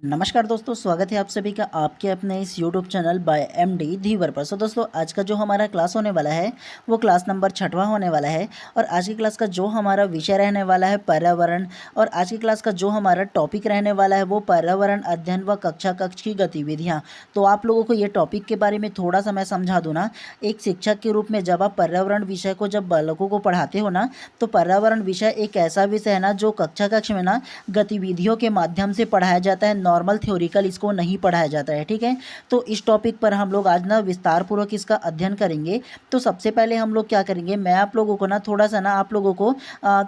नमस्कार दोस्तों, स्वागत है आप सभी का आपके अपने इस YouTube चैनल बाय एमडी धीवर पर। सो दोस्तों, आज का जो हमारा क्लास होने वाला है वो क्लास नंबर 6वां होने वाला है। और आज की क्लास का जो हमारा विषय रहने वाला है पर्यावरण। और आज की क्लास का जो हमारा टॉपिक रहने वाला है वो पर्यावरण अध्ययन व कक्षा कक्ष की गतिविधियाँ। तो आप लोगों को ये टॉपिक के बारे में थोड़ा सा मैं समझा दूँ ना। एक शिक्षक के रूप में जब आप पर्यावरण विषय को जब बालकों को पढ़ाते हो ना, तो पर्यावरण विषय एक ऐसा विषय है ना जो कक्षा कक्ष में ना गतिविधियों के माध्यम से पढ़ाया जाता है। नॉर्मल थ्योरिकल इसको नहीं पढ़ाया जाता है, ठीक है। तो इस टॉपिक पर हम लोग आज ना विस्तार पूर्वक इसका अध्ययन करेंगे। तो सबसे पहले हम लोग क्या करेंगे, मैं आप लोगों को ना थोड़ा सा ना आप लोगों को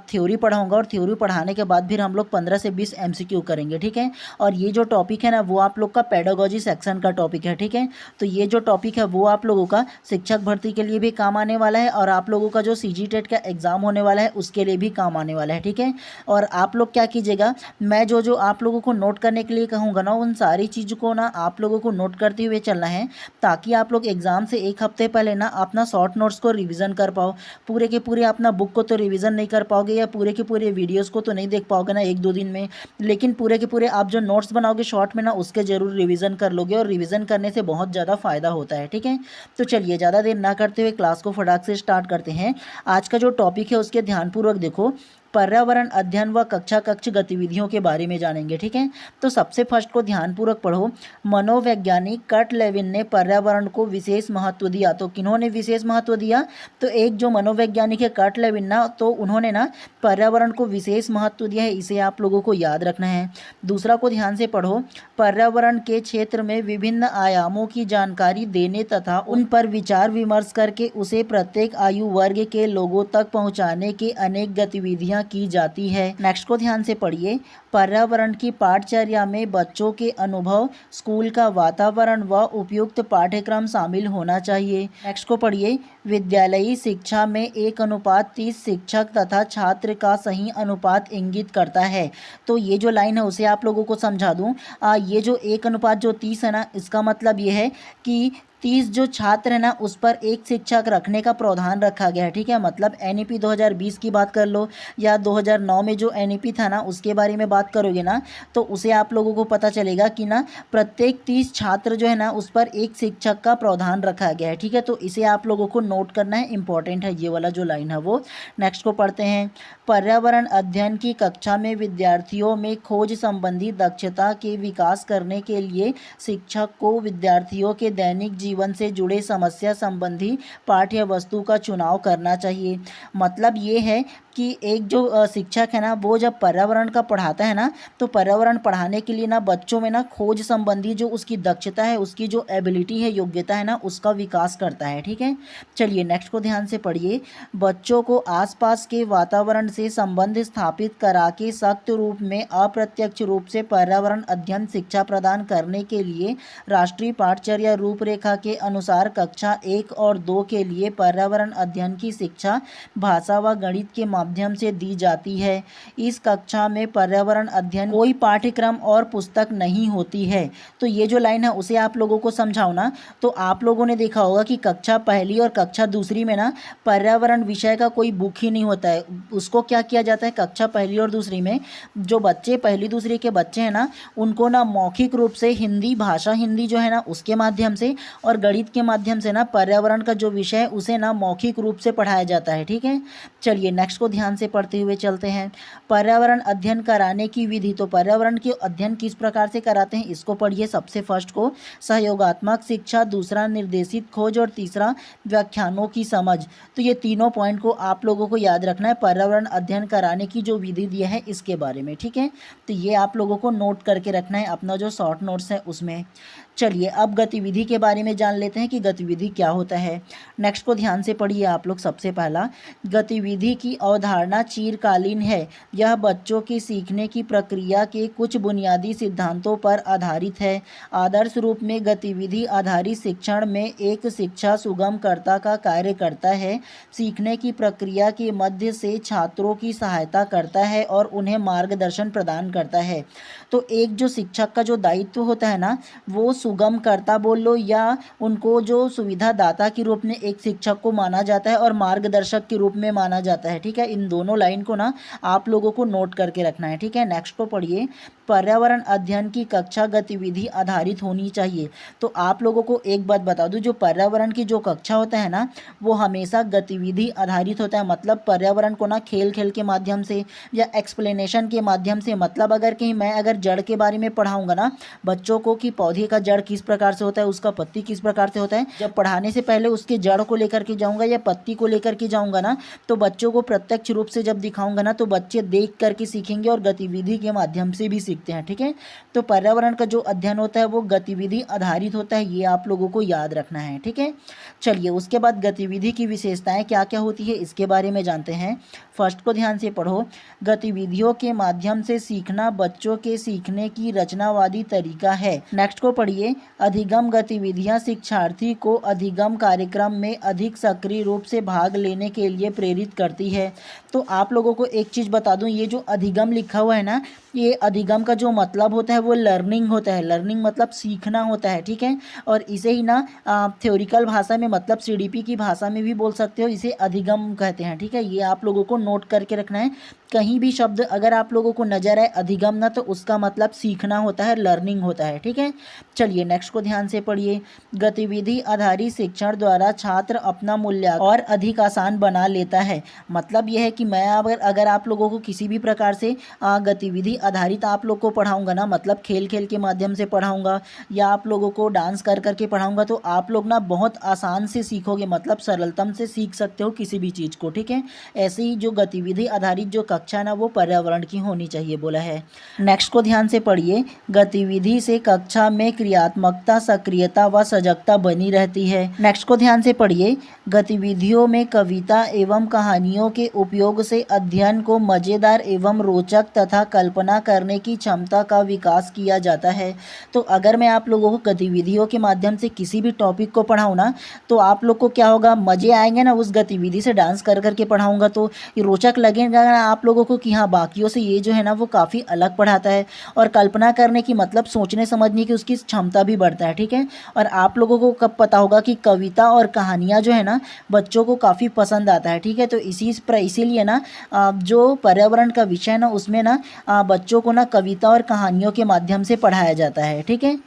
थ्योरी पढ़ाऊंगा और थ्योरी पढ़ाने के बाद फिर हम लोग 15 से 20 एमसीक्यू करेंगे, ठीक है। और ये जो टॉपिक है ना वो आप लोग का पेडागोजी सेक्शन का टॉपिक है, ठीक है। तो ये जो टॉपिक है वो आप लोगों का शिक्षक भर्ती के लिए भी काम आने वाला है और आप लोगों का जो सीजी टेट का एग्जाम होने वाला है उसके लिए भी काम आने वाला है, ठीक है। और आप लोग क्या कीजिएगा, मैं जो आप लोगों को नोट करने के लिए कहूँगा ना उन सारी चीज़ों को ना आप लोगों को नोट करते हुए चलना है, ताकि आप लोग एग्ज़ाम से एक हफ्ते पहले ना अपना शॉर्ट नोट्स को रिवीजन कर पाओ। पूरे के पूरे अपना बुक को तो रिवीजन नहीं कर पाओगे या पूरे के पूरे वीडियोस को तो नहीं देख पाओगे ना एक दो दिन में, लेकिन पूरे के पूरे आप जो नोट्स बनाओगे शॉर्ट में ना उसके जरूर रिवीजन कर लोगे और रिवीजन करने से बहुत ज़्यादा फायदा होता है, ठीक है। तो चलिए ज़्यादा देर ना करते हुए क्लास को फटाक से स्टार्ट करते हैं। आज का जो टॉपिक है उसके ध्यानपूर्वक देखो। पर्यावरण अध्ययन व कक्षा कक्ष गतिविधियों के बारे में जानेंगे, ठीक है। तो सबसे फर्स्ट को ध्यानपूर्वक पढ़ो। मनोवैज्ञानिक कर्ट लेविन ने पर्यावरण को विशेष महत्व दिया। तो किन्होंने विशेष महत्व दिया, तो एक जो मनोवैज्ञानिक है कर्ट लेविन ना, तो उन्होंने ना पर्यावरण को विशेष महत्व दिया है, इसे आप लोगों को याद रखना है। दूसरा को ध्यान से पढ़ो। पर्यावरण के क्षेत्र में विभिन्न आयामों की जानकारी देने तथा उन पर विचार विमर्श करके उसे प्रत्येक आयु वर्ग के लोगों तक पहुंचाने की अनेक गतिविधियां की जाती है। नेक्स्ट को ध्यान से पढ़िए। पर्यावरण की पाठचर्या में बच्चों के अनुभव, स्कूल का वातावरण व उपयुक्त पाठ्यक्रम शामिल होना चाहिए। नेक्स्ट को पढ़िए। विद्यालयी शिक्षा में 1:30 शिक्षक तथा छात्र का सही अनुपात इंगित करता है। तो ये जो लाइन है उसे आप लोगों को समझा दूं। ये जो 1:30 है ना, इसका मतलब ये है कि 30 जो छात्र है ना उस पर एक शिक्षक रखने का प्रावधान रखा गया है, ठीक है। मतलब एनईपी 2020 की बात कर लो या 2009 में जो एनईपी था ना उसके बारे में बात करोगे ना, तो उसे आप लोगों को पता चलेगा कि ना प्रत्येक 30 छात्र जो है ना उस पर एक शिक्षक का प्रावधान रखा गया है, ठीक है। तो इसे आप लोगों को नोट करना है, इंपॉर्टेंट है ये वाला जो लाइन है वो। नेक्स्ट को पढ़ते हैं। पर्यावरण अध्ययन की कक्षा में विद्यार्थियों में खोज संबंधी दक्षता के विकास करने के लिए शिक्षक को विद्यार्थियों के दैनिक जीवन से जुड़े समस्या संबंधी पाठ्य वस्तु का चुनाव करना चाहिए। मतलब ये है कि एक जो शिक्षक है ना वो जब पर्यावरण का पढ़ाता है ना, तो पर्यावरण पढ़ाने के लिए ना बच्चों में ना खोज संबंधी जो उसकी दक्षता है, उसकी जो एबिलिटी है, योग्यता है ना, उसका विकास करता है, ठीक है। चलिए नेक्स्ट को ध्यान से पढ़िए। बच्चों को आसपास के वातावरण से संबंध स्थापित करा के सख्त रूप में अप्रत्यक्ष रूप से पर्यावरण अध्ययन शिक्षा प्रदान करने के लिए राष्ट्रीय पाठचर्या रूपरेखा के अनुसार कक्षा 1 और 2 के लिए पर्यावरण अध्ययन की शिक्षा भाषा व गणित के माध्यम से दी जाती है। इस कक्षा में पर्यावरण अध्ययन कोई पाठ्यक्रम और पुस्तक नहीं होती है। तो ये जो लाइन है उसे आप लोगों को समझाओ ना। तो आप लोगों ने देखा होगा कि कक्षा पहली और कक्षा दूसरी में ना पर्यावरण विषय का कोई बुक ही नहीं होता है। उसको क्या किया जाता है, कक्षा पहली और दूसरी में जो बच्चे पहली दूसरी के बच्चे हैं ना उनको ना मौखिक रूप से हिंदी भाषा, हिंदी जो है ना उसके माध्यम से और गणित के माध्यम से ना पर्यावरण का जो विषय है उसे ना मौखिक रूप से पढ़ाया जाता है, ठीक है। चलिए नेक्स्ट को ध्यान से पढ़ते हुए चलते हैं। पर्यावरण अध्ययन कराने की विधि। तो पर्यावरण के अध्ययन किस प्रकार से कराते हैं इसको पढ़िए। सबसे फर्स्ट को सहयोगात्मक शिक्षा, दूसरा निर्देशित खोज और तीसरा व्याख्यानों की समझ। तो ये तीनों पॉइंट को आप लोगों को याद रखना है पर्यावरण अध्ययन कराने की जो विधि दिया है इसके बारे में, ठीक है। तो ये आप लोगों को नोट करके रखना है अपना जो शॉर्ट नोट्स है उसमें। चलिए अब गतिविधि के बारे में जान लेते हैं कि गतिविधि क्या होता है। नेक्स्ट को ध्यान से पढ़िए आप लोग। सबसे पहला, गतिविधि की अवधारणा चिरकालीन है। यह बच्चों की सीखने की प्रक्रिया के कुछ बुनियादी सिद्धांतों पर आधारित है। आदर्श रूप में गतिविधि आधारित शिक्षण में एक शिक्षा सुगमकर्ता का कार्य करता है, सीखने की प्रक्रिया के मध्य से छात्रों की सहायता करता है और उन्हें मार्गदर्शन प्रदान करता है। तो एक जो शिक्षक का जो दायित्व होता है ना वो सुगम करता बोल लो या उनको जो सुविधा दाता के रूप में एक शिक्षक को माना जाता है और मार्गदर्शक के रूप में माना जाता है, ठीक है। इन दोनों लाइन को ना आप लोगों को नोट करके रखना है, ठीक है। नेक्स्ट को पढ़िए। पर्यावरण अध्ययन की कक्षा गतिविधि आधारित होनी चाहिए। तो आप लोगों को एक बात बता दूं, जो पर्यावरण की जो कक्षा होता है ना, वो हमेशा गतिविधि आधारित होता है। मतलब पर्यावरण को ना खेल खेल के माध्यम से या एक्सप्लेनेशन के माध्यम से, मतलब अगर कहीं मैं अगर जड़ के बारे में पढ़ाऊंगा ना बच्चों को कि पौधे का जड़ किस प्रकार से होता है, उसका पत्ती किस प्रकार से होता है, जब पढ़ाने से पहले उसके जड़ को लेकर के जाऊंगा या पत्ती को लेकर के जाऊंगा ना, तो बच्चों को प्रत्यक्ष रूप से जब दिखाऊंगा ना, तो बच्चे देख करके सीखेंगे और गतिविधि के माध्यम से भी सीखते हैं। ठीक है, तो पर्यावरण का जो अध्ययन होता है वो गतिविधि आधारित होता है, ये आप लोगों को याद रखना है। ठीक है, चलिए उसके बाद गतिविधि की विशेषताएं क्या क्या होती है इसके बारे में जानते हैं। फर्स्ट को ध्यान से पढ़ो। गतिविधियों के माध्यम से सीखना बच्चों के सीखने की रचनावादी तरीका है। नेक्स्ट को पढ़िए। अधिगम गतिविधियां शिक्षार्थी को अधिगम कार्यक्रम में अधिक सक्रिय रूप से भाग लेने के लिए प्रेरित करती है। तो आप लोगों को एक चीज़ बता दूं, ये जो अधिगम लिखा हुआ है ना, ये अधिगम का जो मतलब होता है वो लर्निंग होता है। लर्निंग मतलब सीखना होता है। ठीक है, और इसे ही ना थ्योरिकल भाषा में, मतलब सीडीपी की भाषा में भी बोल सकते हो, इसे अधिगम कहते हैं। ठीक है, ये आप लोगों को नोट करके रखना है। कहीं भी शब्द अगर आप लोगों को नजर आए अधिगम ना, तो उसका मतलब सीखना होता है, लर्निंग होता है। ठीक है, चलिए नेक्स्ट को ध्यान से पढ़िए। गतिविधि आधारित शिक्षण द्वारा छात्र अपना मूल्यांकन और अधिक आसान बना लेता है। मतलब यह है कि मैं अगर आप लोगों को किसी भी प्रकार से गतिविधि आधारित आप लोग को पढ़ाऊंगा ना, मतलब खेल खेल के माध्यम से पढ़ाऊंगा या आप लोगों को डांस कर करके पढ़ाऊंगा, तो आप लोग ना बहुत आसान से सीखोगे, मतलब सरलतम से सीख सकते हो किसी भी चीज़ को। ठीक है, ऐसे ही जो गतिविधि आधारित जो कक्षा ना वो पर्यावरण की होनी चाहिए बोला है। नेक्स्ट को ध्यान से पढ़िए। गतिविधि से कक्षा में क्रियात्मकता, सक्रियता व सजगता बनी रहती है। नेक्स्ट को ध्यान से पढ़िए। गतिविधियों में कविता एवं कहानियों के उपयोग से अध्ययन को मजेदार एवं रोचक तथा कल्पना करने की क्षमता का विकास किया जाता है। तो अगर मैं आप लोगों को गतिविधियों के माध्यम से किसी भी टॉपिक को पढ़ाऊँ ना, तो आप लोग को क्या होगा, मजे आएंगे ना। उस गतिविधि से डांस कर करके पढ़ाऊंगा तो रोचक लगेगा ना आप लोगों को कि हाँ, बाकियों से ये जो है ना वो काफ़ी अलग पढ़ाता है। और कल्पना करने की मतलब सोचने समझने की उसकी क्षमता भी बढ़ता है। ठीक है, और आप लोगों को कब पता होगा कि कविता और कहानियाँ जो है ना बच्चों को काफ़ी पसंद आता है। ठीक है, तो इसीलिए ना जो पर्यावरण का विषय है ना उसमें ना बच्चों को ना कविता और कहानियों के माध्यम से पढ़ाया जाता है। ठीक है,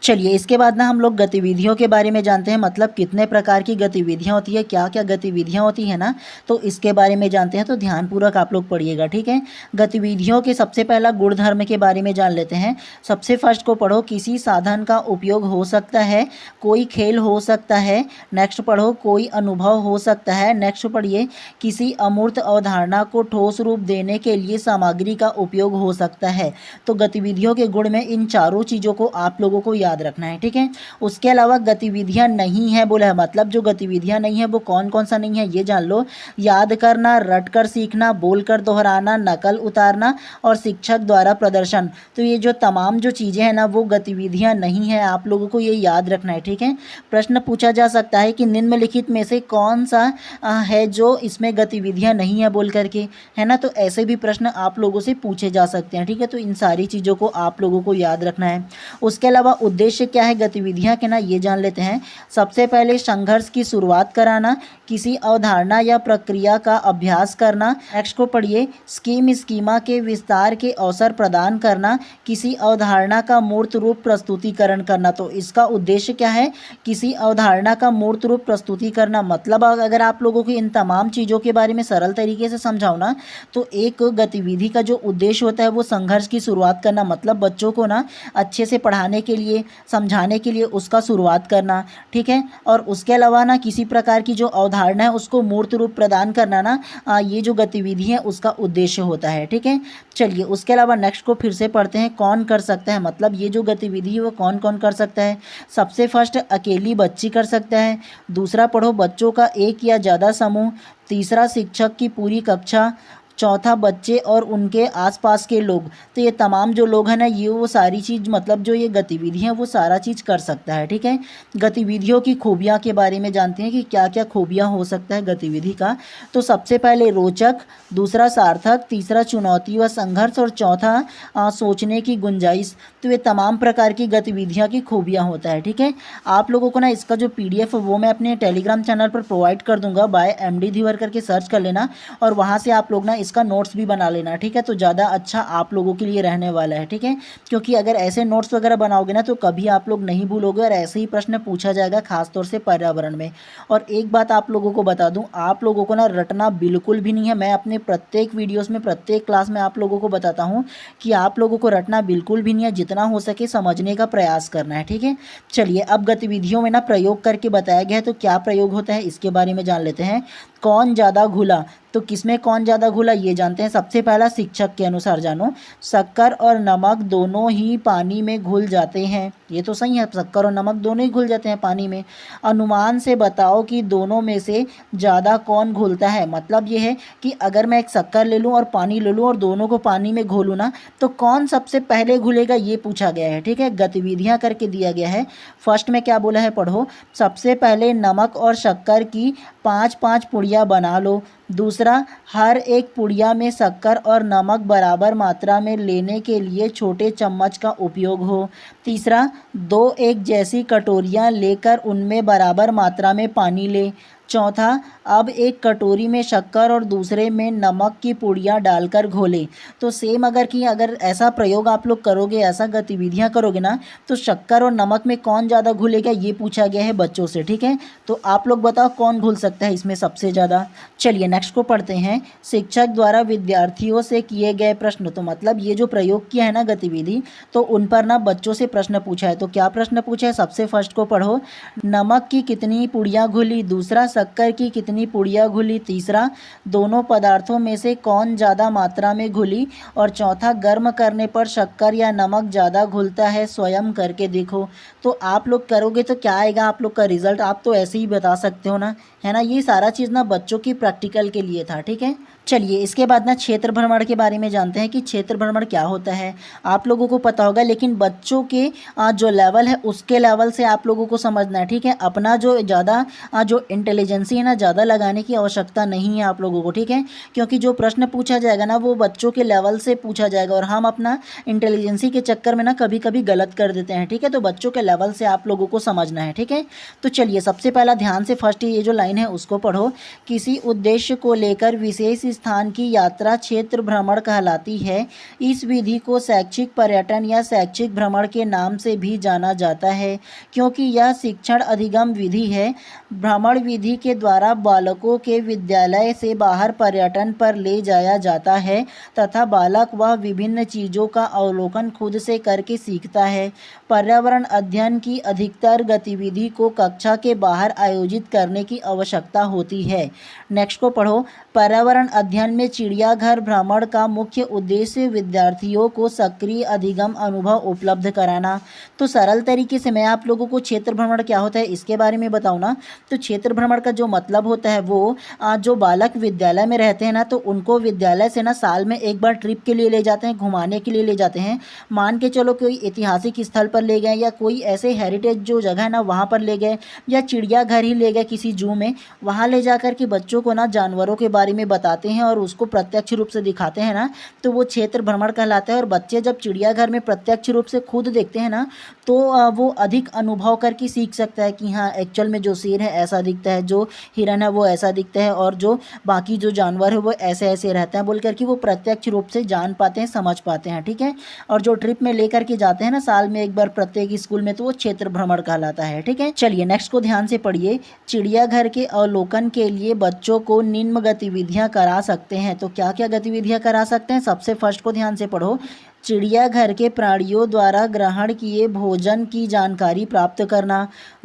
चलिए इसके बाद ना हम लोग गतिविधियों के बारे में जानते हैं। मतलब कितने प्रकार की गतिविधियां होती है, क्या क्या गतिविधियां होती है ना, तो इसके बारे में जानते हैं। तो ध्यानपूर्वक आप लोग पढ़िएगा। ठीक है, गतिविधियों के सबसे पहला गुणधर्म के बारे में जान लेते हैं। सबसे फर्स्ट को पढ़ो। किसी साधन का उपयोग हो सकता है, कोई खेल हो सकता है। नेक्स्ट पढ़ो। कोई अनुभव हो सकता है। नेक्स्ट पढ़िए। किसी अमूर्त अवधारणा को ठोस रूप देने के लिए सामग्री का उपयोग हो सकता है। तो गतिविधियों के गुण में इन चारों चीज़ों को आप लोगों को याद रखना है। ठीक है, उसके अलावा गतिविधियां नहीं है बोला है, मतलब जो गतिविधियां नहीं है वो कौन कौन सा नहीं है ये जान लो। याद करना, रट कर सीखना, बोल कर दोहराना, नकल उतारना और शिक्षक द्वारा प्रदर्शन। तो ये जो तमाम जो चीज़ें हैं ना वो गतिविधियां नहीं है, आप लोगों को ये याद रखना है। ठीक है, प्रश्न पूछा जा सकता है कि निम्नलिखित में से कौन सा है जो इसमें गतिविधियां नहीं है बोल करके, है ना। तो ऐसे भी प्रश्न आप लोगों से पूछे जा सकते हैं। ठीक है, तो इन सारी चीज़ों को आप लोगों को याद रखना है। उसके अलावा उद्देश्य क्या है गतिविधियां के ना, ये जान लेते हैं। सबसे पहले संघर्ष की शुरुआत कराना, किसी अवधारणा या प्रक्रिया का अभ्यास करना। नेक्स्ट को पढ़िए। स्कीमा के विस्तार के अवसर प्रदान करना, किसी अवधारणा का मूर्त रूप प्रस्तुतिकरण करना। तो इसका उद्देश्य क्या है, किसी अवधारणा का मूर्त रूप प्रस्तुति करना। मतलब अगर आप लोगों को इन तमाम चीज़ों के बारे में सरल तरीके से समझाओ ना, तो एक गतिविधि का जो उद्देश्य होता है वो संघर्ष की शुरुआत करना, मतलब बच्चों को ना अच्छे से पढ़ाने के लिए, समझाने के लिए उसका शुरुआत करना। ठीक है, और उसके अलावा ना किसी प्रकार की जो अवधारणा है उसको मूर्त रूप प्रदान करना ना, ये जो गतिविधि है उसका उद्देश्य होता है। ठीक है, चलिए उसके अलावा नेक्स्ट को फिर से पढ़ते हैं। कौन कर सकता है, मतलब ये जो गतिविधि है वो कौन कौन कर सकता है। सबसे फर्स्ट अकेली बच्ची कर सकता है। दूसरा पढ़ो बच्चों का एक या ज़्यादा समूह। तीसरा शिक्षक की पूरी कक्षा। चौथा बच्चे और उनके आसपास के लोग। तो ये तमाम जो लोग हैं ना, ये वो सारी चीज़, मतलब जो ये गतिविधि है वो सारा चीज़ कर सकता है। ठीक है, गतिविधियों की खूबियाँ के बारे में जानते हैं कि क्या क्या खूबियाँ हो सकता है गतिविधि का। तो सबसे पहले रोचक, दूसरा सार्थक, तीसरा चुनौती व संघर्ष और चौथा सोचने की गुंजाइश। तो ये तमाम प्रकार की गतिविधियाँ की खूबियाँ होता है। ठीक है, आप लोगों को ना इसका जो PDF है वो मैं अपने टेलीग्राम चैनल पर प्रोवाइड कर दूंगा, बाय MD धीवर करके सर्च कर लेना और वहाँ से आप लोग ना इसका नोट्स भी बना लेना, ठीक है। तो ज़्यादा अच्छा आप लोगों के लिए रहने वाला है, ठीक है, क्योंकि अगर ऐसे नोट्स वगैरह बनाओगे ना तो कभी आप लोग नहीं भूलोगे और ऐसे ही प्रश्न पूछा जाएगा, खासतौर से पर्यावरण में। और एक बात आप लोगों को बता दूं, आप लोगों को ना रटना बिल्कुल भी नहीं है। मैं अपने प्रत्येक वीडियोस में, प्रत्येक क्लास में आप लोगों को बताता हूं कि आप लोगों को रटना बिल्कुल भी नहीं है, जितना हो सके समझने का प्रयास करना है, ठीक है। चलिए, अब गतिविधियों में ना प्रयोग करके बताया गया है, तो क्या प्रयोग होता है इसके बारे में जान लेते हैं। कौन ज़्यादा घुला, तो किसमें कौन ज़्यादा घुला ये जानते हैं। सबसे पहला शिक्षक के अनुसार जानो, शक्कर और नमक दोनों ही पानी में घुल जाते हैं। ये तो सही है, शक्कर और नमक दोनों ही घुल जाते हैं पानी में। अनुमान से बताओ कि दोनों में से ज़्यादा कौन घुलता है। मतलब ये है कि अगर मैं एक शक्कर ले लूँ और पानी ले लूँ और दोनों को पानी में घोलूँ ना, तो कौन सबसे पहले घुलेगा ये पूछा गया है, ठीक है। गतिविधियाँ करके दिया गया है। फर्स्ट में क्या बोला है पढ़ो। सबसे पहले नमक और शक्कर की 5-5 पुड़िया बना लो। दूसरा, हर एक पुड़िया में शक्कर और नमक बराबर मात्रा में लेने के लिए छोटे चम्मच का उपयोग हो। तीसरा, 2 एक जैसी कटोरियाँ लेकर उनमें बराबर मात्रा में पानी ले। चौथा, अब एक कटोरी में शक्कर और दूसरे में नमक की पुड़िया डालकर घोलें। तो सेम अगर ऐसा प्रयोग आप लोग करोगे, ऐसा गतिविधियां करोगे ना, तो शक्कर और नमक में कौन ज़्यादा घुलेगा ये पूछा गया है बच्चों से, ठीक है। तो आप लोग बताओ कौन घुल सकता है इसमें सबसे ज़्यादा। चलिए नेक्स्ट को पढ़ते हैं। शिक्षक द्वारा विद्यार्थियों से किए गए प्रश्न, तो मतलब ये जो प्रयोग किया है ना गतिविधि, तो उन पर ना बच्चों से प्रश्न पूछा है। तो क्या प्रश्न पूछा है, सबसे फर्स्ट को पढ़ो। नमक की कितनी पुड़िया घुली। दूसरा, शक्कर की कितनी पुड़िया घुली। तीसरा, दोनों पदार्थों में से कौन ज़्यादा मात्रा में घुली। और चौथा, गर्म करने पर शक्कर या नमक ज़्यादा घुलता है, स्वयं करके देखो। तो आप लोग करोगे तो क्या आएगा आप लोग का रिजल्ट, आप तो ऐसे ही बता सकते हो ना, है ना। ये सारा चीज़ ना बच्चों की प्रैक्टिकल के लिए था, ठीक है। चलिए इसके बाद ना क्षेत्र भ्रमण के बारे में जानते हैं कि क्षेत्र भ्रमण क्या होता है। आप लोगों को पता होगा, लेकिन बच्चों के जो लेवल है उसके लेवल से आप लोगों को समझना है, ठीक है। अपना जो ज़्यादा जो इंटेलिजेंसी है ना, ज़्यादा लगाने की आवश्यकता नहीं है आप लोगों को, ठीक है। क्योंकि जो प्रश्न पूछा जाएगा ना वो बच्चों के लेवल से पूछा जाएगा और हम अपना इंटेलिजेंसी के चक्कर में ना कभी कभी गलत कर देते हैं, ठीक है। तो बच्चों के लेवल से आप लोगों को समझना है, ठीक है। तो चलिए सबसे पहला ध्यान से फर्स्ट ये जो लाइन है उसको पढ़ो। किसी उद्देश्य को लेकर विशेष स्थान की यात्रा क्षेत्र भ्रमण कहलाती है। इस विधि को शैक्षिक पर्यटन या शैक्षिक भ्रमण के नाम से भी जाना जाता है, क्योंकि यह शिक्षण अधिगम विधि है। भ्रमण विधि के द्वारा बालकों के विद्यालय से बाहर पर्यटन पर ले जाया जाता है तथा बालक वह विभिन्न चीज़ों का अवलोकन खुद से करके सीखता है। पर्यावरण अध्ययन की अधिकतर गतिविधि को कक्षा के बाहर आयोजित करने की आवश्यकता होती है। नेक्स्ट को पढ़ो। पर्यावरण अध्ययन में चिड़ियाघर भ्रमण का मुख्य उद्देश्य विद्यार्थियों को सक्रिय अधिगम अनुभव उपलब्ध कराना। तो सरल तरीके से मैं आप लोगों को क्षेत्र भ्रमण क्या होता है इसके बारे में बताऊँ ना, तो क्षेत्र भ्रमण का जो मतलब होता है वो जो बालक विद्यालय में रहते हैं ना, तो उनको विद्यालय से ना साल में एक बार ट्रिप के लिए ले जाते हैं, घुमाने के लिए ले जाते हैं। मान के चलो कोई ऐतिहासिक स्थल पर ले गए या कोई ऐसे हेरिटेज जो जगह है ना वहाँ पर ले गए, या चिड़ियाघर ही ले गए किसी जू में, वहाँ ले जाकर के बच्चों को ना जानवरों के बारे में बताते हैं और उसको प्रत्यक्ष रूप से दिखाते हैं ना, तो वो क्षेत्र भ्रमण कहलाता है। और बच्चे जब चिड़ियाघर में प्रत्यक्ष रूप से खुद देखते हैं ना, तो वो अधिक अनुभव करके सीख सकता है कि हाँ एक्चुअल में जो शेर है ऐसा दिखता है, जो हिरन है वो ऐसा दिखता है, और जो बाकी जो जानवर है वो ऐसे ऐसे रहते हैं, बोल करके वो प्रत्यक्ष रूप से जान पाते हैं, समझ पाते हैं, ठीक है। और जो ट्रिप में लेकर के जाते हैं ना साल में एक बार प्रत्येक स्कूल में, तो वो क्षेत्र भ्रमण कहलाता है, ठीक है। चलिए नेक्स्ट को ध्यान से पढ़िए। चिड़ियाघर के अवलोकन के लिए बच्चों को निम्न गतिविधियां करा सकते हैं। तो क्या क्या गतिविधियां करा सकते हैं, सबसे फर्स्ट को ध्यान से पढ़ो। चिड़ियाघर के प्राणियों द्वारा ग्रहण किए भोजन की जानकारी प्राप्त करना।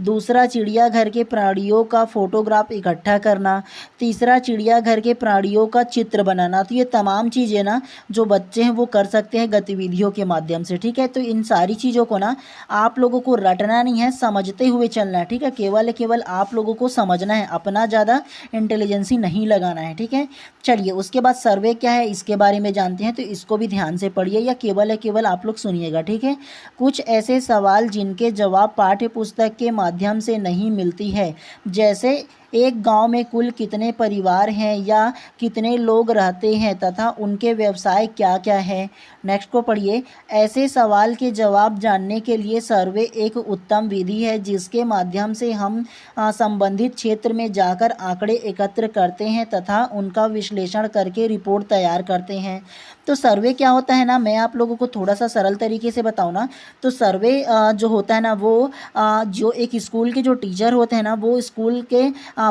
दूसरा, चिड़ियाघर के प्राणियों का फोटोग्राफ इकट्ठा करना। तीसरा, चिड़ियाघर के प्राणियों का चित्र बनाना। तो ये तमाम चीज़ें ना जो बच्चे हैं वो कर सकते हैं गतिविधियों के माध्यम से, ठीक है। तो इन सारी चीज़ों को ना आप लोगों को रटना नहीं है, समझते हुए चलना है, ठीक है। केवल आप लोगों को समझना है, अपना ज़्यादा इंटेलिजेंसी नहीं लगाना है, ठीक है। चलिए उसके बाद सर्वे क्या है इसके बारे में जानते हैं, तो इसको भी ध्यान से पढ़िए या केवल आप लोग सुनिएगा, ठीक है। कुछ ऐसे सवाल जिनके जवाब पाठ्य पुस्तक के माध्यम से नहीं मिलती है, जैसे एक गांव में कुल कितने परिवार हैं या कितने लोग रहते हैं तथा उनके व्यवसाय क्या क्या है। नेक्स्ट को पढ़िए। ऐसे सवाल के जवाब जानने के लिए सर्वे एक उत्तम विधि है जिसके माध्यम से हम संबंधित क्षेत्र में जाकर आंकड़े एकत्र करते हैं तथा उनका विश्लेषण करके रिपोर्ट तैयार करते हैं। तो सर्वे क्या होता है ना, मैं आप लोगों को थोड़ा सा सरल तरीके से बताऊँ ना, तो सर्वे जो होता है ना वो जो एक स्कूल के जो टीचर होते हैं ना वो स्कूल के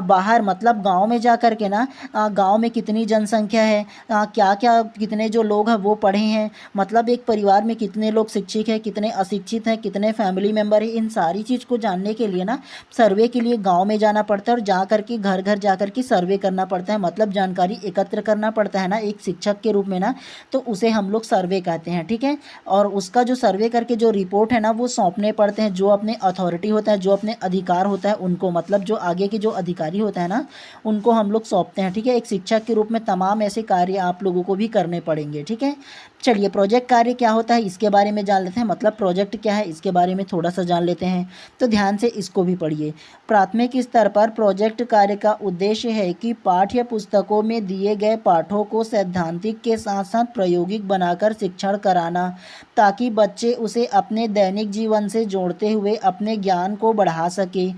बाहर मतलब गांव में जा कर के ना गांव में कितनी जनसंख्या है, क्या क्या कितने जो लोग हैं वो पढ़े हैं, मतलब एक परिवार में कितने लोग शिक्षित हैं, कितने अशिक्षित हैं, कितने फैमिली मेम्बर हैं, इन सारी चीज़ को जानने के लिए ना सर्वे के लिए गाँव में जाना पड़ता है और जा कर के घर घर जा कर के सर्वे करना पड़ता है, मतलब जानकारी एकत्र करना पड़ता है ना एक शिक्षक के रूप में ना, तो उसे हम लोग सर्वे कहते हैं। ठीक है, और उसका जो सर्वे करके जो रिपोर्ट है ना वो सौंपने पड़ते हैं जो अपने अथॉरिटी होता है, जो अपने अधिकार होता है उनको, मतलब जो आगे के जो अधिकारी होता है ना उनको हम लोग सौंपते हैं। ठीक है, एक शिक्षक के रूप में तमाम ऐसे कार्य आप लोगों को भी करने पड़ेंगे। ठीक है, चलिए प्रोजेक्ट कार्य क्या होता है इसके बारे में जान लेते हैं, मतलब प्रोजेक्ट क्या है इसके बारे में थोड़ा सा जान लेते हैं। तो ध्यान से इसको भी पढ़िए। प्राथमिक स्तर पर प्रोजेक्ट कार्य का उद्देश्य है कि पाठ्य पुस्तकों में दिए गए पाठों को सैद्धांतिक के साथ साथ प्रायोगिक बनाकर शिक्षण कराना, ताकि बच्चे उसे अपने दैनिक जीवन से जोड़ते हुए अपने ज्ञान को बढ़ा सके।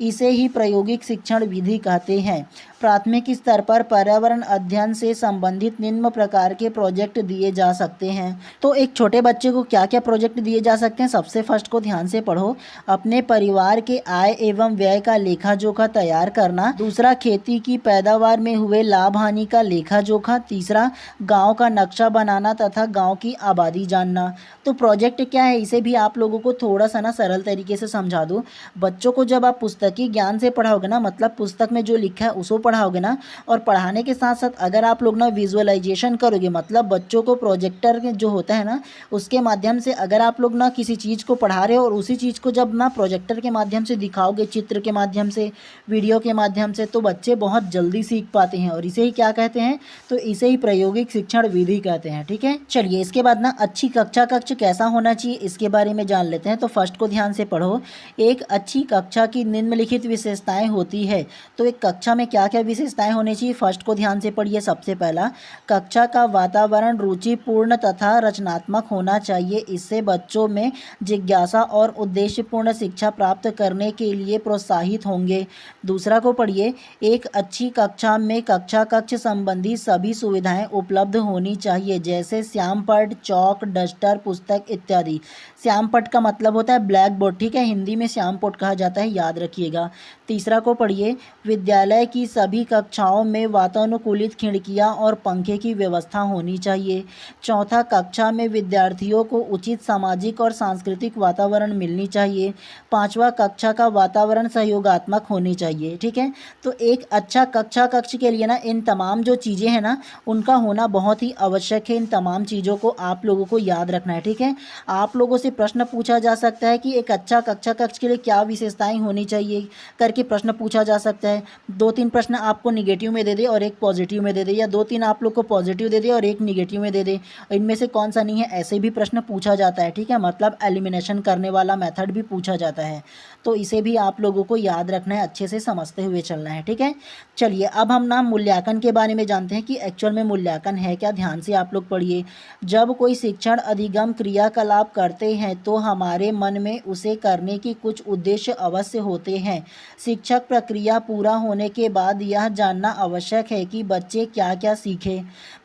इसे ही प्रायोगिक शिक्षण विधि कहते हैं। प्राथमिक स्तर पर पर्यावरण अध्ययन से संबंधित निम्न प्रकार के प्रोजेक्ट दिए जा सकते हैं। तो एक छोटे बच्चे को क्या क्या प्रोजेक्ट दिए जा सकते हैं, सबसे फर्स्ट को ध्यान से पढ़ो। अपने परिवार के आय एवं व्यय का लेखा जोखा तैयार करना। दूसरा, खेती की पैदावार में हुए लाभ हानि का लेखा जोखा। तीसरा, गाँव का नक्शा बनाना तथा गाँव की आबादी जानना। तो प्रोजेक्ट क्या है इसे भी आप लोगों को थोड़ा सा ना सरल तरीके से समझा दूँ। बच्चों को जब आप पुस्तकीय ज्ञान से पढ़ाओगे ना, मतलब पुस्तक में जो लिखा है उसको पढ़ाओगे ना, और पढ़ाने के साथ साथ अगर आप लोग ना विजुअलाइजेशन करोगे, मतलब बच्चों को प्रोजेक्टर जो होता है ना उसके माध्यम से अगर आप लोग ना किसी चीज़ को पढ़ा रहे हो और उसी चीज़ को जब ना प्रोजेक्टर के माध्यम से दिखाओगे, चित्र के माध्यम से, वीडियो के माध्यम से, तो बच्चे बहुत जल्दी सीख पाते हैं और इसे ही क्या कहते हैं, तो इसे ही प्रायोगिक शिक्षण विधि कहते हैं। ठीक है, चलिए इसके बाद ना अच्छी कक्षा कक्ष कैसा होना चाहिए इसके बारे में जान लेते हैं। तो फर्स्ट को ध्यान से पढ़ो। एक अच्छी कक्षा की निम्नलिखित विशेषताएं होती है। तो एक कक्षा में क्या क्या विशेषताएं होनी चाहिए, फर्स्ट को ध्यान से पढ़िए। सबसे पहला, कक्षा का वातावरण रुचिपूर्ण तथा रचनात्मक होना चाहिए। इससे बच्चों में जिज्ञासा और उद्देश्यपूर्ण शिक्षा प्राप्त करने के लिए प्रोत्साहित होंगे। दूसरा को पढ़िए। एक अच्छी कक्षा में कक्षा कक्ष संबंधी सभी सुविधाएं उपलब्ध होनी चाहिए, जैसे श्यामपट्ट, चौक, डस्टर, पुस्तक इत्यादि। श्यामपट्ट का मतलब होता है ब्लैक बोर्ड। ठीक है, हिंदी में श्यामपट्ट कहा जाता है, याद रखिएगा। तीसरा को पढ़िए। विद्यालय की सभी कक्षाओं में वातानुकूलित खिड़कियां और पंखे की व्यवस्था होनी चाहिए। चौथा, कक्षा में विद्यार्थियों को उचित सामाजिक और सांस्कृतिक वातावरण मिलनी चाहिए। पांचवा, कक्षा का वातावरण सहयोगात्मक होनी चाहिए। ठीक है, तो एक अच्छा कक्षा कक्ष के लिए ना इन तमाम जो चीज़ें हैं ना उनका होना बहुत ही आवश्यक है। इन तमाम चीज़ों को आप लोगों को याद रखना है। ठीक है, आप लोगों से प्रश्न पूछा जा सकता है कि एक अच्छा कक्षा कक्ष के लिए क्या विशेषताएं होनी चाहिए करके प्रश्न पूछा जा सकता है। 2-3 प्रश्न आपको निगेटिव में दे दे और एक पॉजिटिव में दे दे, या 2-3 आप लोग को पॉजिटिव दे दे और एक निगेटिव में दे दे, इनमें से कौन सा नहीं है, ऐसे भी प्रश्न पूछा जाता है। ठीक है, मतलब एलिमिनेशन करने वाला मेथड भी पूछा जाता है। तो इसे भी आप लोगों को याद रखना है, अच्छे से समझते हुए चलना है। ठीक है, चलिए अब हम ना मूल्यांकन के बारे में जानते हैं कि एक्चुअल में मूल्यांकन है क्या। ध्यान से आप लोग पढ़िए। जब कोई शिक्षण अधिगम क्रियाकलाप करते हैं तो हमारे मन में उसे करने की कुछ उद्देश्य अवश्य होते हैं। शिक्षक प्रक्रिया पूरा होने के बाद यह जानना आवश्यक है कि बच्चे क्या क्या सीखे।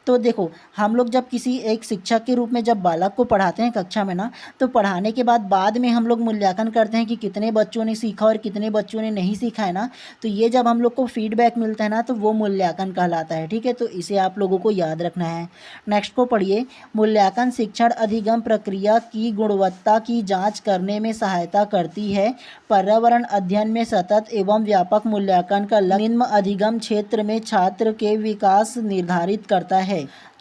तो देखो, हम लोग जब किसी एक शिक्षक के रूप में जब बालक को पढ़ाते हैं कक्षा में ना, तो पढ़ाने के बाद में हम लोग मूल्यांकन करते हैं कि कितने बच्चों ने सीखा और कितने बच्चों ने नहीं सीखा है ना। तो ये जब हम लोग को फीडबैक मिलता है ना तो वो मूल्यांकन कहलाता है। ठीक है, तो इसे आप लोगों को याद रखना है। नेक्स्ट को पढ़िए। मूल्यांकन शिक्षण अधिगम प्रक्रिया की गुणवत्ता की जाँच करने में सहायता करती है। पर्यावरण अध्ययन में सतत एवं व्यापक मूल्यांकन का लक्ष्य निम्न अधिगम क्षेत्र में छात्र के विकास निर्धारित करता है।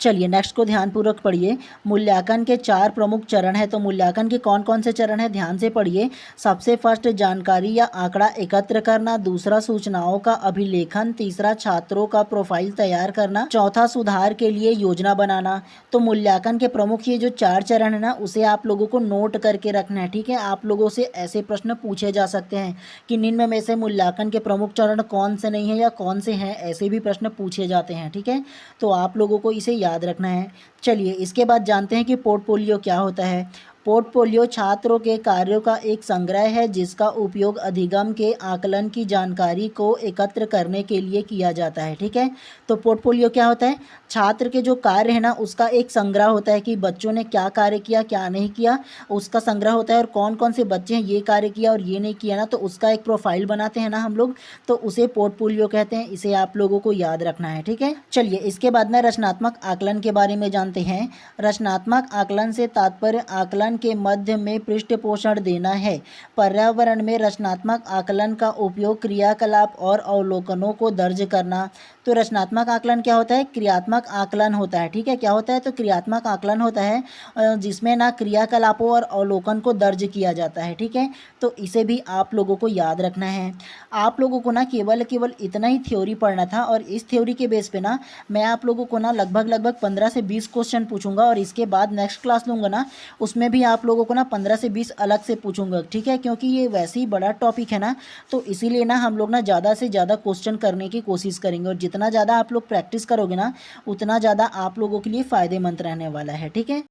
चलिए नेक्स्ट को ध्यानपूर्वक पढ़िए। मूल्यांकन के 4 प्रमुख चरण हैं, तो मूल्यांकन के कौन कौन से चरण हैं ध्यान से पढ़िए। सबसे फर्स्ट जानकारी या आंकड़ा एकत्र करना, दूसरा सूचनाओं का अभिलेखन, तीसरा छात्रों का प्रोफाइल तैयार करना, चौथा सुधार के लिए योजना बनाना। तो मूल्यांकन के प्रमुख ये जो 4 चरण है ना, उसे आप लोगों को नोट करके रखना है, ठीक है। आप लोगों से ऐसे प्रश्न पूछे जा सकते हैं कि निम्न में से मूल्यांकन के प्रमुख चरण कौन से नहीं है या कौन से हैं, ऐसे भी प्रश्न पूछे जाते हैं, ठीक है। तो आप लोगों को इसे याद रखना है। चलिए इसके बाद जानते हैं कि पोर्टफोलियो क्या होता है। पोर्टफोलियो छात्रों के कार्यों का एक संग्रह है जिसका उपयोग अधिगम के आकलन की जानकारी को एकत्र करने के लिए किया जाता है, ठीक है। तो पोर्टफोलियो क्या होता है, छात्र के जो कार्य है ना उसका एक संग्रह होता है कि बच्चों ने क्या कार्य किया क्या नहीं किया, उसका संग्रह होता है। और कौन कौन से बच्चे हैं ये कार्य किया और ये नहीं किया ना, तो उसका एक प्रोफाइल बनाते हैं ना हम लोग, तो उसे पोर्टफोलियो कहते हैं। इसे आप लोगों को याद रखना है, ठीक है। चलिए इसके बाद में रचनात्मक आकलन के बारे में जानते हैं। रचनात्मक आकलन से तात्पर्य आकलन के मध्य में पृष्ठपोषण देना है। पर्यावरण में रचनात्मक आकलन का उपयोग क्रियाकलाप और अवलोकनों को दर्ज करना। तो रचनात्मक आकलन क्या होता है, क्रियात्मक आकलन होता है, ठीक है। क्या होता है, तो क्रियात्मक आकलन होता है जिसमें ना क्रियाकलापों और अवलोकन को दर्ज किया जाता है, ठीक है। तो इसे भी आप लोगों को याद रखना है। आप लोगों को ना केवल इतना ही थ्योरी पढ़ना था, और इस थ्योरी के बेस पे ना मैं आप लोगों को ना लगभग 15 से 20 क्वेश्चन पूछूंगा, और इसके बाद नेक्स्ट क्लास लूँगा ना उसमें भी आप लोगों को ना 15 से 20 अलग से पूछूंगा, ठीक है। क्योंकि ये वैसे ही बड़ा टॉपिक है ना, तो इसीलिए ना हम लोग ना ज़्यादा से ज़्यादा क्वेश्चन करने की कोशिश करेंगे, और जितना ज़्यादा आप लोग प्रैक्टिस करोगे ना उतना ज़्यादा आप लोगों के लिए फ़ायदेमंद रहने वाला है, ठीक है।